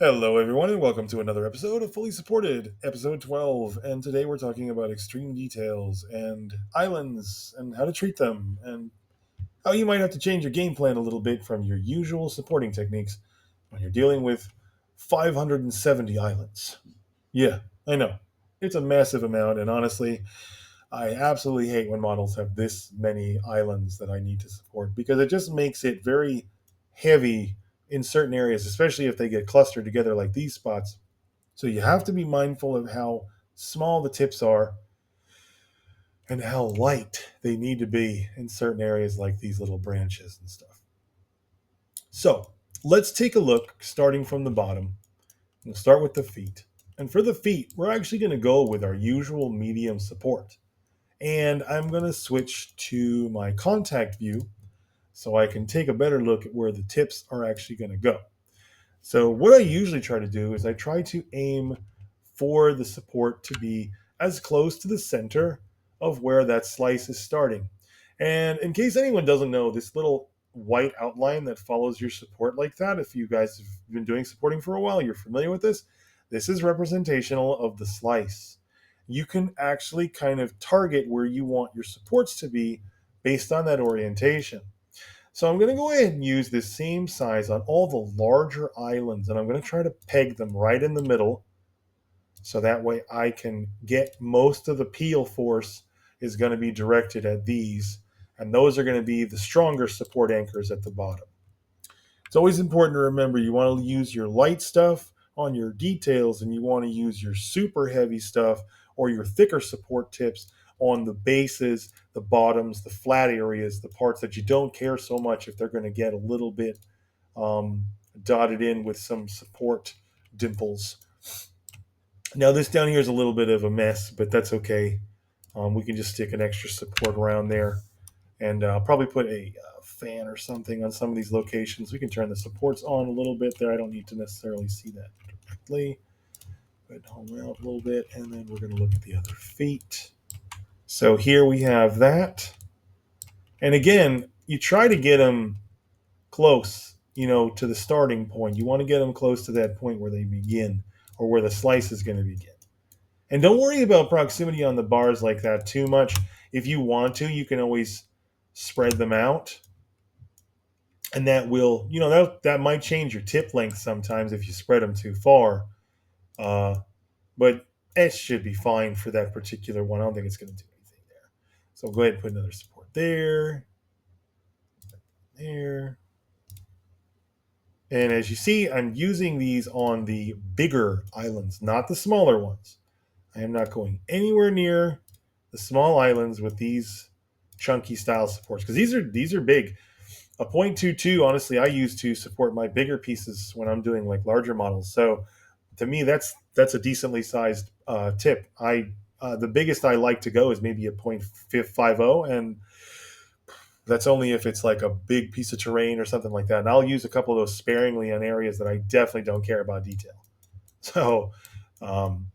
Hello, everyone, and welcome to another episode of Fully Supported, episode 12. And today we're talking about extreme details and islands and how to treat them and how you might have to change your game plan a little bit from your usual supporting techniques when you're dealing with 570 islands. Yeah, I know. It's a massive amount, and honestly, I absolutely hate when models have this many islands that I need to support because it just makes it very heavy in certain areas, especially if they get clustered together like these spots. So you have to be mindful of how small the tips are and how light they need to be in certain areas like these little branches and stuff. So let's take a look starting from the bottom. We'll start with the feet. And for the feet, we're actually going to go with our usual medium support. And I'm going to switch to my contact view so I can take a better look at where the tips are actually going to go. So what I usually try to do is I try to aim for the support to be as close to the center of where that slice is starting. And in case anyone doesn't know, this little white outline that follows your support like that, if you guys have been doing supporting for a while, you're familiar with this. This is representational of the slice. You can actually kind of target where you want your supports to be based on that orientation. So I'm going to go ahead and use this same size on all the larger islands, and I'm going to try to peg them right in the middle so that way I can get most of the peel force is going to be directed at these, and those are going to be the stronger support anchors at the bottom. It's always important to remember you want to use your light stuff on your details, and you want to use your super heavy stuff or your thicker support tips on the bases, the bottoms, the flat areas, the parts that you don't care so much if they're going to get a little bit dotted in with some support dimples. Now, this down here is a little bit of a mess, but that's okay. We can just stick an extra support around there and probably put a fan or something on some of these locations. We can turn the supports on a little bit there. I don't need to necessarily see that directly, but home out a little bit, and then we're going to look at the other feet. So here we have that. And again, you try to get them close, to the starting point. You want to get them close to that point where they begin or where the slice is going to begin. And don't worry about proximity on the bars like that too much. If you want to, you can always spread them out. And that will, that might change your tip length sometimes if you spread them too far. But it should be fine for that particular one. I don't think it's going to do anything there. So go ahead and put another support there. There. And as you see, I'm using these on the bigger islands, not the smaller ones. I am not going anywhere near the small islands with these chunky style supports because these are big. A 0.22, honestly, I use to support my bigger pieces when I'm doing like larger models. So to me, that's a decently sized tip. The biggest I like to go is maybe a 0.50, and that's only if it's like a big piece of terrain or something like that. And I'll use a couple of those sparingly on areas that I definitely don't care about detail. So um,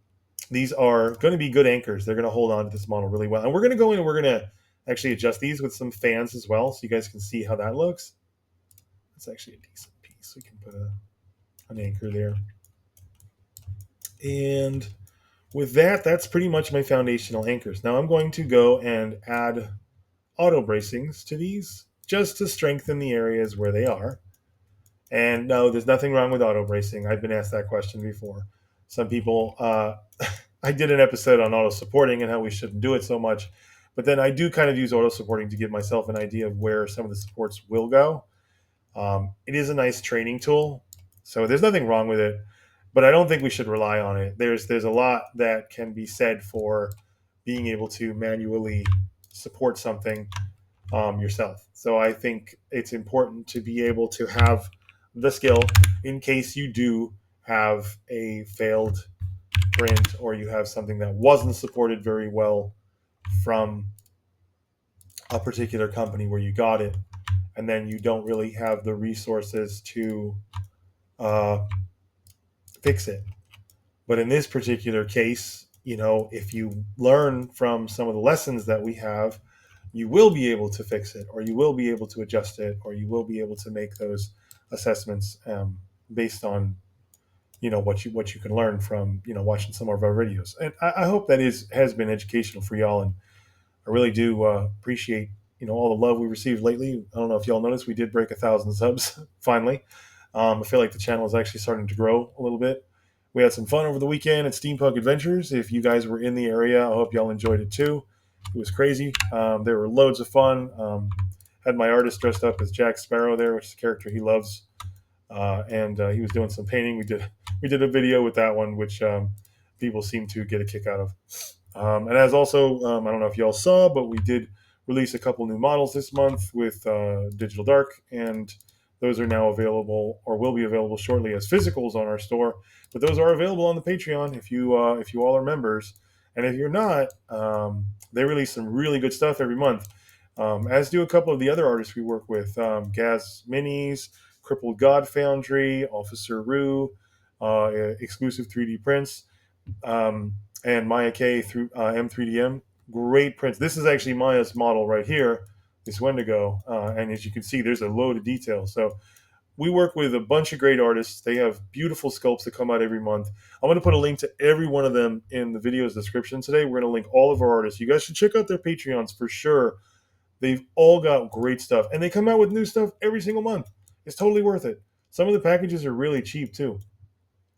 these are going to be good anchors. They're going to hold on to this model really well. And we're going to go in and we're going to actually adjust these with some fans as well so you guys can see how that looks. That's actually a decent piece. We can put an anchor there. And with that, that's pretty much my foundational anchors. Now I'm going to go and add auto bracings to these just to strengthen the areas where they are. And no, there's nothing wrong with auto bracing. I've been asked that question before. Some people, I did an episode on auto supporting and how we shouldn't do it so much. But then I do kind of use auto supporting to give myself an idea of where some of the supports will go. It is a nice training tool, so there's nothing wrong with it. But I don't think we should rely on it. There's a lot that can be said for being able to manually support something yourself. So I think it's important to be able to have the skill in case you do have a failed print or you have something that wasn't supported very well from a particular company where you got it, and then you don't really have the resources to uh, fix it. But in this particular case, if you learn from some of the lessons that we have, you will be able to fix it, or you will be able to adjust it, or you will be able to make those assessments based on what you can learn from watching some of our videos. And I hope that has been educational for y'all. And I really do appreciate all the love we received lately. I don't know if y'all noticed, we did break 1,000 subs finally. I feel like the channel is actually starting to grow a little bit. We had some fun over the weekend at Steampunk Adventures. If you guys were in the area, I hope y'all enjoyed it too. It was crazy. There were loads of fun. Had my artist dressed up as Jack Sparrow there, which is a character he loves, and he was doing some painting. We did a video with that one, which people seem to get a kick out of. And as also, I don't know if y'all saw, but we did release a couple new models this month with Digital Dark, and those are now available or will be available shortly as physicals on our store. But those are available on the Patreon if you all are members, and if you're not, they release some really good stuff every month. As do a couple of the other artists we work with, Gaz Minis, Crippled God Foundry, Officer Rue, exclusive 3D prints. And Maya Kay through M3DM. Great prints. This is actually Maya's model right here, this Wendigo. And as you can see, there's a load of detail. So we work with a bunch of great artists. They have beautiful sculpts that come out every month. I'm going to put a link to every one of them in the video's description today. We're going to link all of our artists. You guys should check out their Patreons for sure. They've all got great stuff. And they come out with new stuff every single month. It's totally worth it. Some of the packages are really cheap too.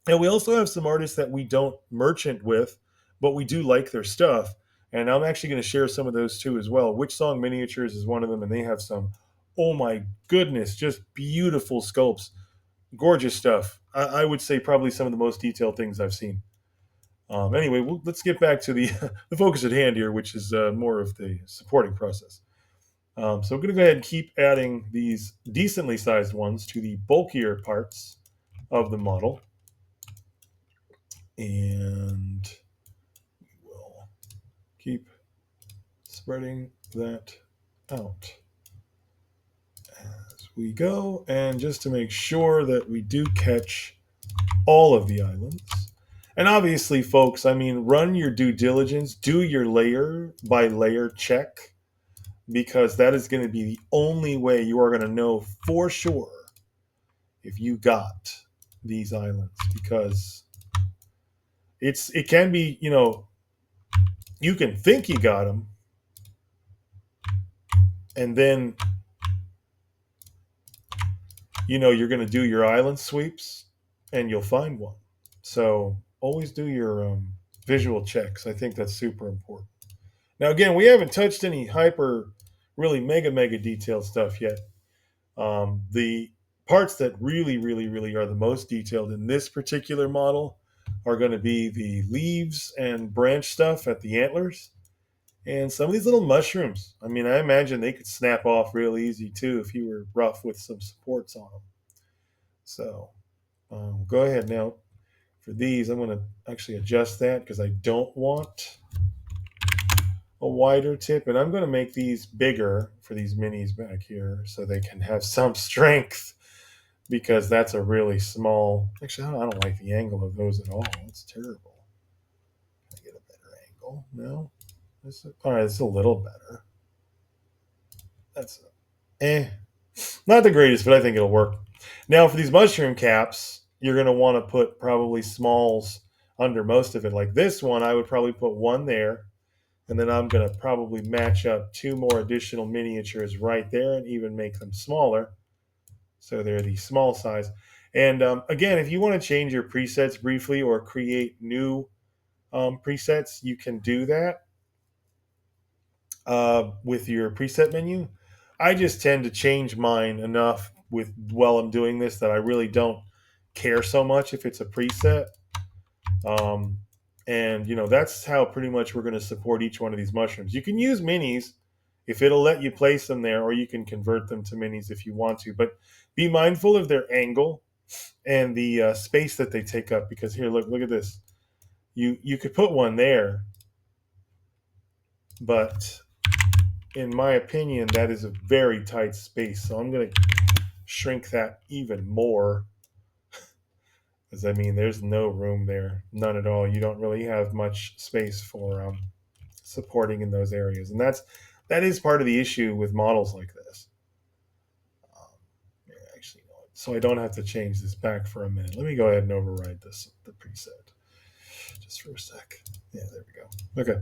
And we also have some artists that we don't merchant with, but we do like their stuff. And I'm actually going to share some of those too as well. Witchsong Miniatures is one of them, and they have some, oh my goodness, just beautiful sculpts. Gorgeous stuff. I would say probably some of the most detailed things I've seen. Anyway, let's get back to the, the focus at hand here, which is more of the supporting process. So I'm going to go ahead and keep adding these decently sized ones to the bulkier parts of the model. And we'll keep spreading that out as we go. And just to make sure that we do catch all of the islands. And obviously, folks, I mean, run your due diligence, do your layer by layer check, because that is going to be the only way you are going to know for sure if you got these islands, because it can be, you can think you got them, and then you're going to do your island sweeps and you'll find one. So always do your visual checks. I think that's super important. Now, again, we haven't touched any hyper, really mega detailed stuff yet. The parts that really, really, really are the most detailed in this particular model are going to be the leaves and branch stuff at the antlers. And some of these little mushrooms. I mean, I imagine they could snap off real easy too if you were rough with some supports on them. So go ahead now. For these, I'm going to actually adjust that because I don't want a wider tip. And I'm going to make these bigger for these minis back here so they can have some strength, because that's a really small... Actually, I don't like the angle of those at all. It's terrible. Can I get a better angle? No? All right, it's a little better. That's not the greatest, but I think it'll work. Now, for these mushroom caps, you're going to want to put probably smalls under most of it. Like this one, I would probably put one there, and then I'm going to probably match up 2 more additional miniatures right there and even make them smaller. So they're the small size. And again, if you want to change your presets briefly or create new presets, you can do that with your preset menu. I just tend to change mine enough while I'm doing this that I really don't care so much if it's a preset. And that's how pretty much we're going to support each one of these mushrooms. You can use minis if it'll let you place them there, or you can convert them to minis if you want to. But be mindful of their angle and the space that they take up, because here, look at this. You could put one there, but in my opinion, that is a very tight space. So I'm going to shrink that even more, because I mean, there's no room there, none at all. You don't really have much space for supporting in those areas, and that is part of the issue with models like this. Actually, no, it's so I don't have to change this back for a minute. Let me go ahead and override the preset, just for a sec. Yeah, there we go. Okay.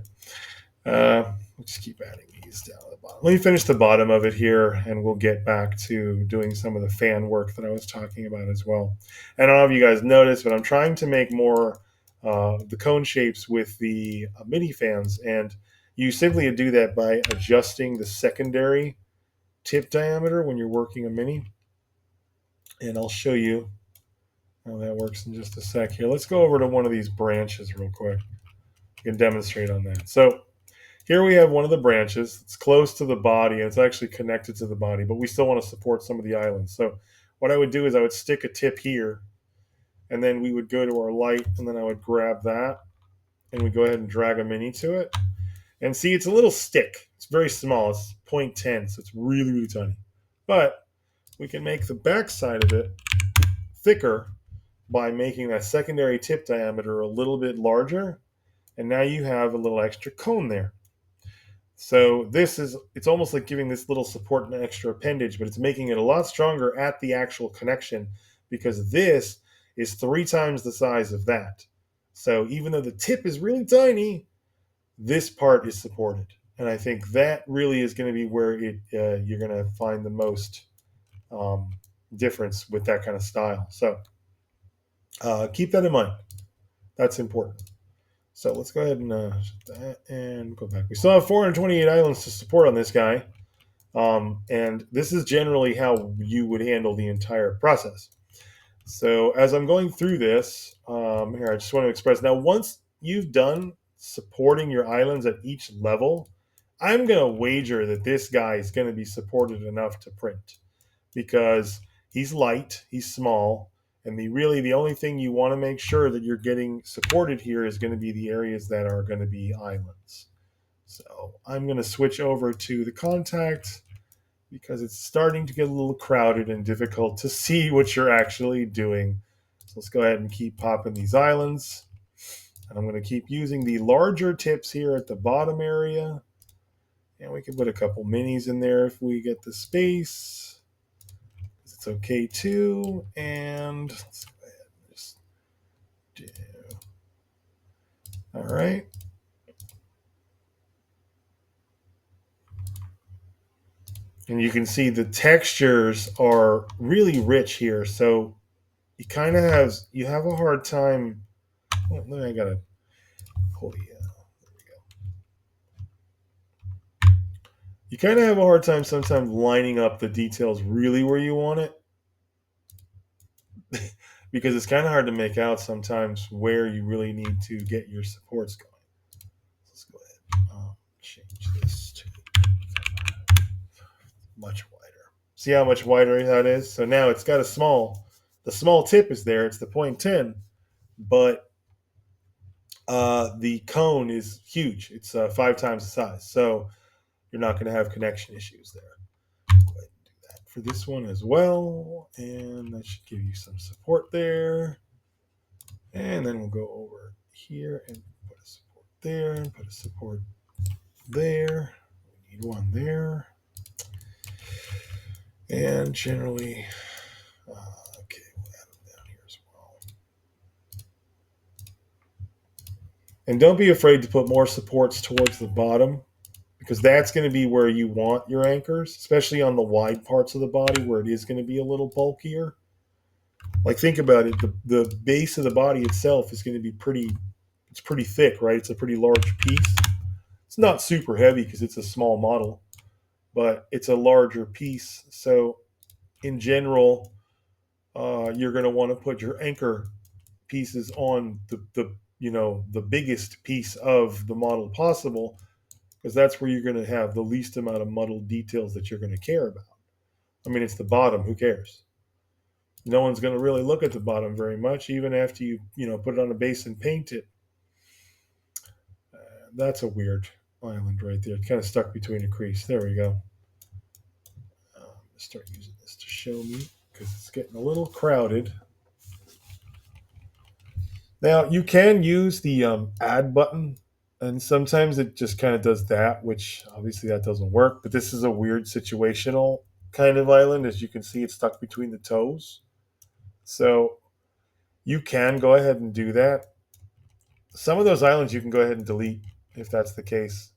We'll just keep adding these down at the bottom. Let me finish the bottom of it here, and we'll get back to doing some of the fan work that I was talking about as well. And I don't know if you guys noticed, but I'm trying to make more the cone shapes with the mini fans, and you simply do that by adjusting the secondary tip diameter when you're working a mini. And I'll show you how that works in just a sec here. Let's go over to one of these branches real quick. You can demonstrate on that. So here we have one of the branches. It's close to the body, and it's actually connected to the body, but we still want to support some of the islands. So what I would do is I would stick a tip here, and then we would go to our light, and then I would grab that, and we go ahead and drag a mini to it. And see, it's a little stick. It's very small. It's 0.10, so it's really, really tiny. But we can make the back side of it thicker by making that secondary tip diameter a little bit larger, and now you have a little extra cone there. So it's almost like giving this little support an extra appendage, but it's making it a lot stronger at the actual connection because this is 3 times the size of that. So even though the tip is really tiny, this part is supported. And I think that really is going to be where you're going to find the most difference with that kind of style. So keep that in mind. That's important. So let's go ahead and that and go back. We still have 428 islands to support on this guy. And this is generally how you would handle the entire process. So as I'm going through this, here, I just want to express, now once you've done supporting your islands at each level, I'm going to wager that this guy is going to be supported enough to print because he's light, he's small, and the only thing you want to make sure that you're getting supported here is going to be the areas that are going to be islands. So I'm going to switch over to the contact because it's starting to get a little crowded and difficult to see what you're actually doing. So let's go ahead and keep popping these islands. And I'm going to keep using the larger tips here at the bottom area. And we can put a couple minis in there if we get the space. It's okay too. And let's go ahead and just do. All right. And you can see the textures are really rich here. So you kind of you have a hard time. Oh, I gotta pull the. There we go. You kind of have a hard time sometimes lining up the details really where you want it, because it's kind of hard to make out sometimes where you really need to get your supports going. Let's go ahead and change this to much wider. See how much wider that is? So now it's got the small tip is there. It's the 0.10, but the cone is huge. It's 5 times the size. So you're not going to have connection issues there. Go ahead and do that for this one as well. And that should give you some support there. And then we'll go over here and put a support there and put a support there. We need one there. And generally, okay, we'll add them down here as well. And don't be afraid to put more supports towards the bottom, because that's going to be where you want your anchors, especially on the wide parts of the body where it is going to be a little bulkier. Like, think about it. The base of the body itself is going to be pretty thick, right? It's a pretty large piece. It's not super heavy because it's a small model, but it's a larger piece. So in general, you're going to want to put your anchor pieces on the biggest piece of the model possible, because that's where you're going to have the least amount of muddled details that you're going to care about. I mean, it's the bottom. Who cares? No one's going to really look at the bottom very much, even after you put it on a base and paint it. That's a weird island right there. It kind of stuck between a crease. There we go. Start using this to show me because it's getting a little crowded. Now, you can use the add button, and sometimes it just kind of does that, which obviously that doesn't work. But this is a weird situational kind of island. As you can see, it's stuck between the toes. So you can go ahead and do that. Some of those islands you can go ahead and delete if that's the case.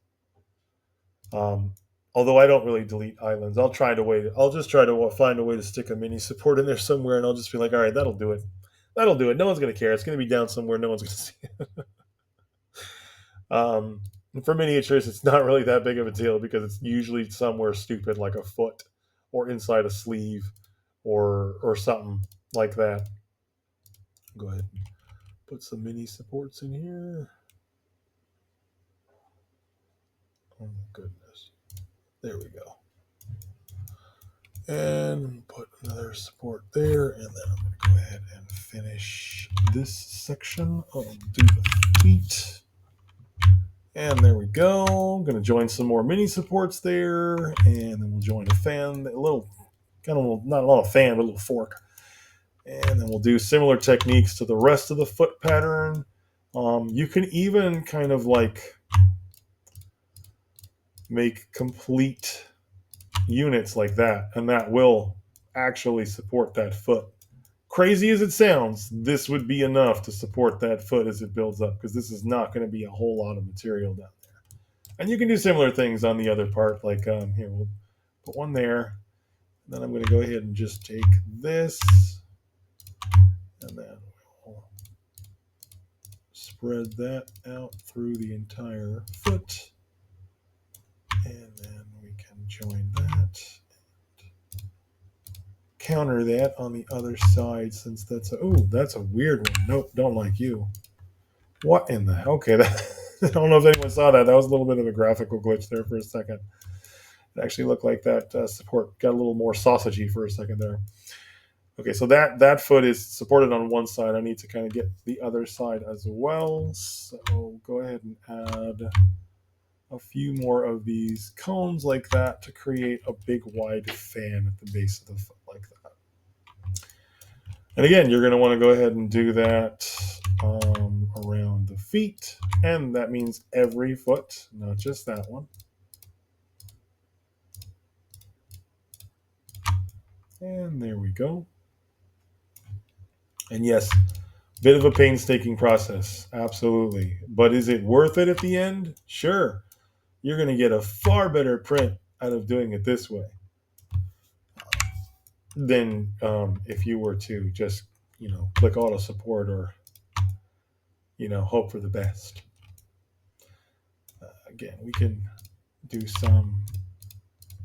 Um, although I don't really delete islands, I'll try to wait. I'll just try to find a way to stick a mini support in there somewhere, and I'll just be like, all right, that'll do it. That'll do it. No one's gonna care. It's gonna be down somewhere. No one's gonna see it. And for miniatures, it's not really that big of a deal because it's usually somewhere stupid like a foot or inside a sleeve or something like that. Go ahead and put some mini supports in here. Oh my goodness. There we go. And put another support there, and then I'm going to go ahead and finish this section. I'll do the feet. And there we go. I'm going to join some more mini supports there, and then we'll join a fan, a little, kind of, not a lot of fan, but a little fork. And then we'll do similar techniques to the rest of the foot pattern. You can even kind of like make complete units like that, and that will actually support that foot. Crazy as it sounds, this would be enough to support that foot as it builds up, because this is not going to be a whole lot of material down there. And you can do similar things on the other part, like here, we'll put one there. Then I'm going to go ahead and just take this, and then we'll spread that out through the entire foot. And then we can join that. Counter that on the other side, since that's a weird one. Nope, don't like you. What in the okay? I don't know if anyone saw that. That was a little bit of a graphical glitch there for a second. It actually looked like that support got a little more sausagey for a second there. Okay, so that foot is supported on one side. I need to kind of get the other side as well. So go ahead and add a few more of these cones like that to create a big wide fan at the base of the foot like that. And again, you're going to want to go ahead and do that around the feet. And that means every foot, not just that one. And there we go. And yes, bit of a painstaking process. Absolutely. But is it worth it at the end? Sure. You're going to get a far better print out of doing it this way than if you were to just, click auto support or, hope for the best. Again, we can do some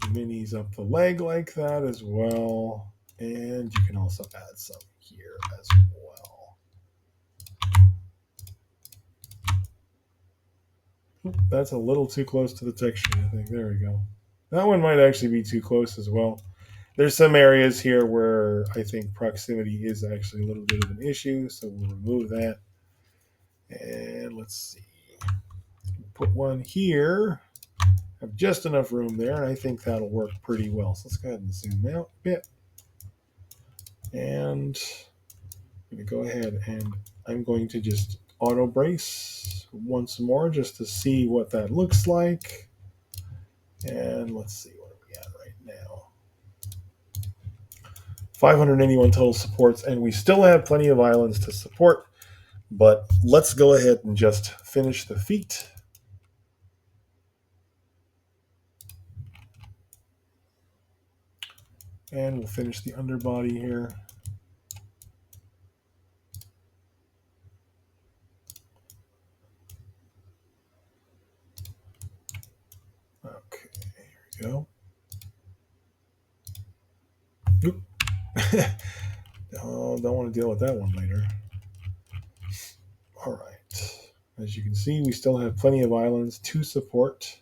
minis up the leg like that as well. And you can also add some here as well. That's a little too close to the texture, I think. There we go. That one might actually be too close as well. There's some areas here where I think proximity is actually a little bit of an issue, so we'll remove that. And let's see. Put one here. Have just enough room there, and I think that'll work pretty well. So let's go ahead and zoom out a bit. And I'm going to go ahead and I'm going to just auto brace once more just to see what that looks like. And let's see what we got right now. 581 total supports, and we still have plenty of islands to support. But let's go ahead and just finish the feet. And we'll finish the underbody here. Okay, here we go. Oop. Oh, don't want to deal with that one later. All right. As you can see, we still have plenty of islands to support.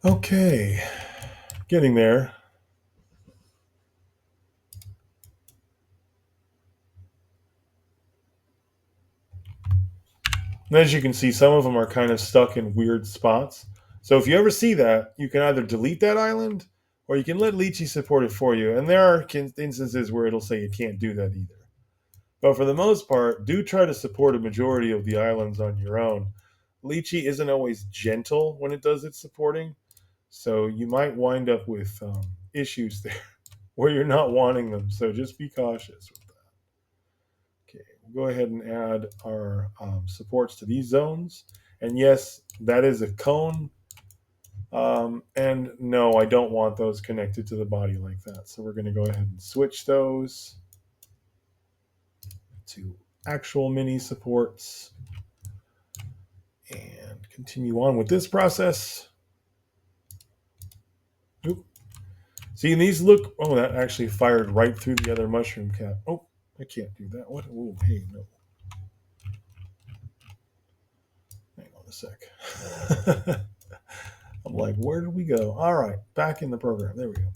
Okay, getting there. And as you can see, some of them are kind of stuck in weird spots. So if you ever see that, you can either delete that island or you can let Lychee support it for you. And there are instances where it'll say you can't do that either. But for the most part, do try to support a majority of the islands on your own. Lychee isn't always gentle when it does its supporting, so you might wind up with issues there where you're not wanting them. So just be cautious with that. Okay, we'll go ahead and add our supports to these zones. And yes, that is a cone. And no, I don't want those connected to the body like that. So we're going to go ahead and switch those to actual mini supports and continue on with this process. Oop. See, and these look, oh, that actually fired right through the other mushroom cap. Oh, I can't do that. What? Oh, hey, no. Hang on a sec. I'm like, where did we go? All right, back in the program. There we go.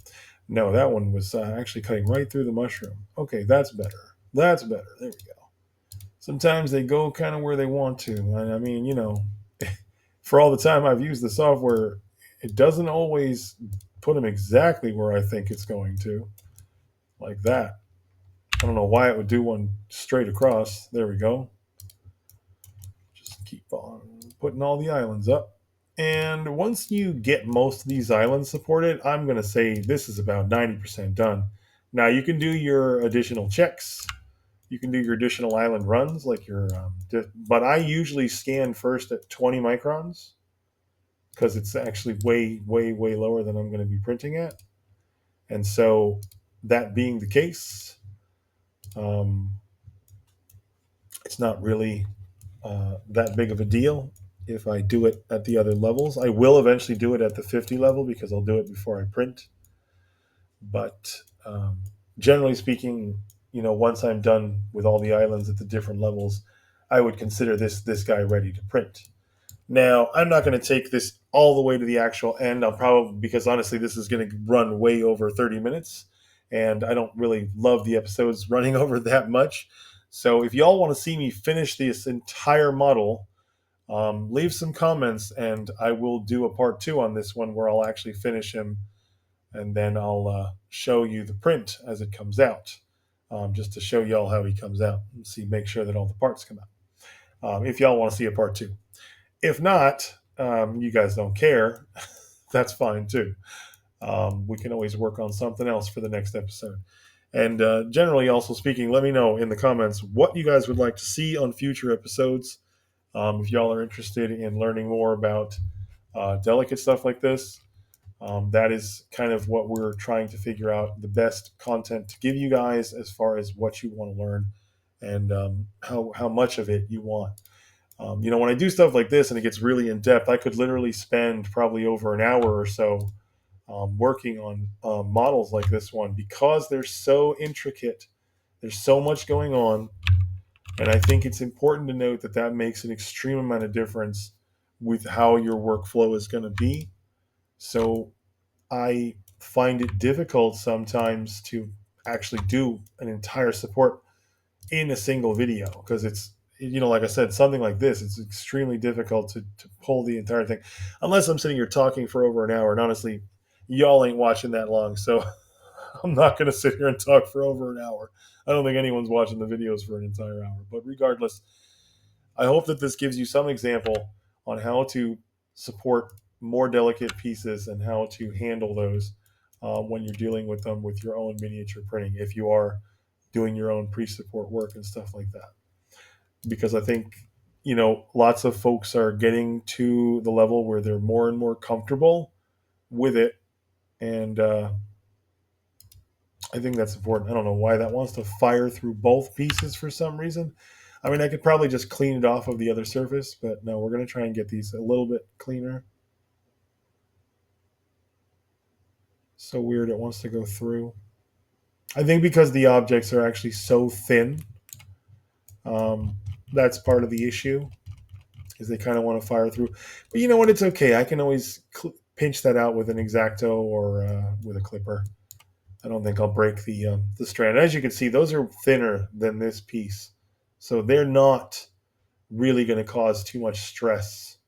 No, that one was actually cutting right through the mushroom. Okay, that's better. That's better. There we go. Sometimes they go kind of where they want to. And I mean, for all the time I've used the software, it doesn't always put them exactly where I think it's going to, like that. I don't know why it would do one straight across. There we go. Just keep on putting all the islands up. And once you get most of these islands supported, I'm going to say this is about 90% done. Now you can do your additional checks. You can do your additional island runs, like but I usually scan first at 20 microns because it's actually way, way, way lower than I'm going to be printing at. And so, that being the case, um, it's not really that big of a deal if I do it at the other levels. I will eventually do it at the 50 level because I'll do it before I print. But generally speaking, once I'm done with all the islands at the different levels, I would consider this guy ready to print. Now, I'm not going to take this all the way to the actual end. I'll probably, because honestly, this is going to run way over 30 minutes, and I don't really love the episodes running over that much. So if y'all want to see me finish this entire model, leave some comments, and I will do a part 2 on this one where I'll actually finish him, and then I'll show you the print as it comes out, just to show y'all how he comes out and make sure that all the parts come out. If y'all want to see a part 2. If not, you guys don't care, that's fine too. We can always work on something else for the next episode. And generally, also speaking, let me know in the comments what you guys would like to see on future episodes. If y'all are interested in learning more about delicate stuff like this, that is kind of what we're trying to figure out, the best content to give you guys as far as what you want to learn and how much of it you want. When I do stuff like this and it gets really in depth, I could literally spend probably over an hour or so working on models like this one because they're so intricate. There's so much going on. And I think it's important to note that makes an extreme amount of difference with how your workflow is going to be. So I find it difficult sometimes to actually do an entire support in a single video because it's, like I said, something like this, it's extremely difficult to pull the entire thing unless I'm sitting here talking for over an hour. And honestly, y'all ain't watching that long, so I'm not going to sit here and talk for over an hour. I don't think anyone's watching the videos for an entire hour. But regardless, I hope that this gives you some example on how to support more delicate pieces and how to handle those when you're dealing with them with your own miniature printing, if you are doing your own pre-support work and stuff like that. Because I think, lots of folks are getting to the level where they're more and more comfortable with it. And I think that's important. I don't know why that wants to fire through both pieces for some reason. I mean, I could probably just clean it off of the other surface, but no, we're going to try and get these a little bit cleaner. So weird it wants to go through. I think because the objects are actually so thin, that's part of the issue, is they kind of want to fire through. But you know what? It's okay. I can always pinch that out with an X-Acto or with a clipper. I don't think I'll break the strand. As you can see, those are thinner than this piece. So they're not really going to cause too much stress.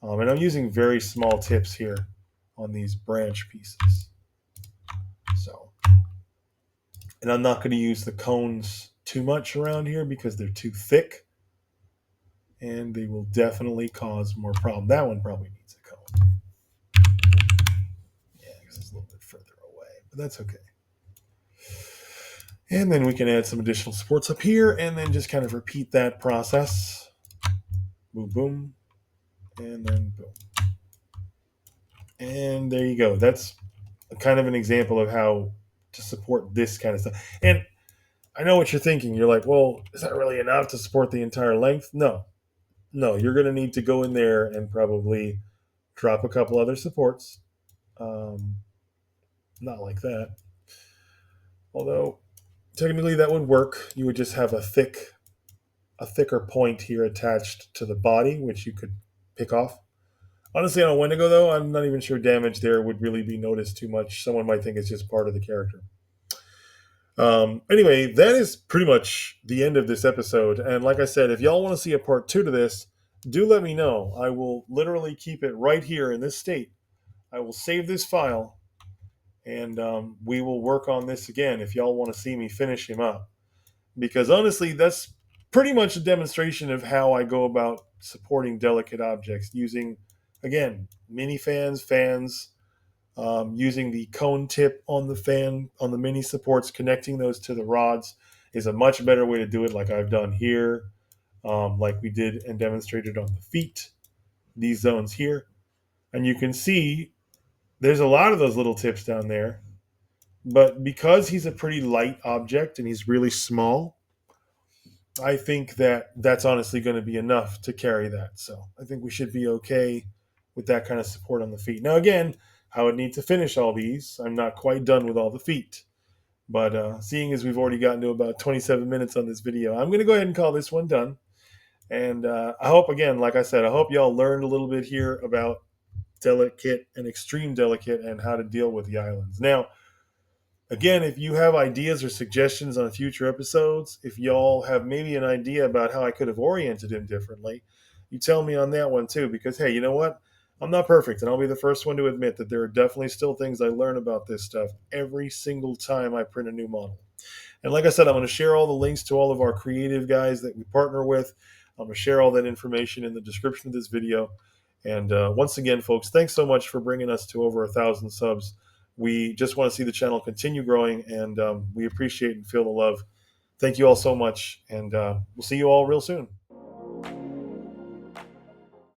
And I'm using very small tips here on these branch pieces. So, and I'm not going to use the cones too much around here because they're too thick and they will definitely cause more problem. That one probably needs a cone. Yeah, because it's a little bit further away, but that's okay. And then we can add some additional supports up here and then just kind of repeat that process. Boom, boom, and then boom. And there you go. That's kind of an example of how to support this kind of stuff. And I know what you're thinking. You're like, well, is that really enough to support the entire length? No. No, you're going to need to go in there and probably drop a couple other supports. Not like that. Although, technically that would work. You would just have a thicker point here attached to the body, which you could pick off. Honestly, on a Wendigo, though, I'm not even sure damage there would really be noticed too much. Someone might think it's just part of the character. Anyway, that is pretty much the end of this episode. And like I said, if y'all want to see a part 2 to this, do let me know. I will literally keep it right here in this state. I will save this file, and we will work on this again if y'all want to see me finish him up. Because honestly, that's pretty much a demonstration of how I go about supporting delicate objects using, again, mini fans, using the cone tip on the fan, on the mini supports, connecting those to the rods is a much better way to do it, like I've done here, like we did and demonstrated on the feet, these zones here. And you can see there's a lot of those little tips down there. But because he's a pretty light object and he's really small, I think that that's honestly going to be enough to carry that. So I think we should be okay with that kind of support on the feet. Now, again, I would need to finish all these. I'm not quite done with all the feet. But seeing as we've already gotten to about 27 minutes on this video, I'm going to go ahead and call this one done. And I hope, again, like I said, I hope y'all learned a little bit here about delicate and extreme delicate and how to deal with the islands. Now, again, if you have ideas or suggestions on future episodes, if y'all have maybe an idea about how I could have oriented him differently, you tell me on that one too. Because, hey, you know what? I'm not perfect, and I'll be the first one to admit that there are definitely still things I learn about this stuff every single time I print a new model. And like I said, I'm going to share all the links to all of our creative guys that we partner with. I'm going to share all that information in the description of this video. And once again, folks, thanks so much for bringing us to over 1,000 subs. We just want to see the channel continue growing, and we appreciate and feel the love. Thank you all so much, and we'll see you all real soon.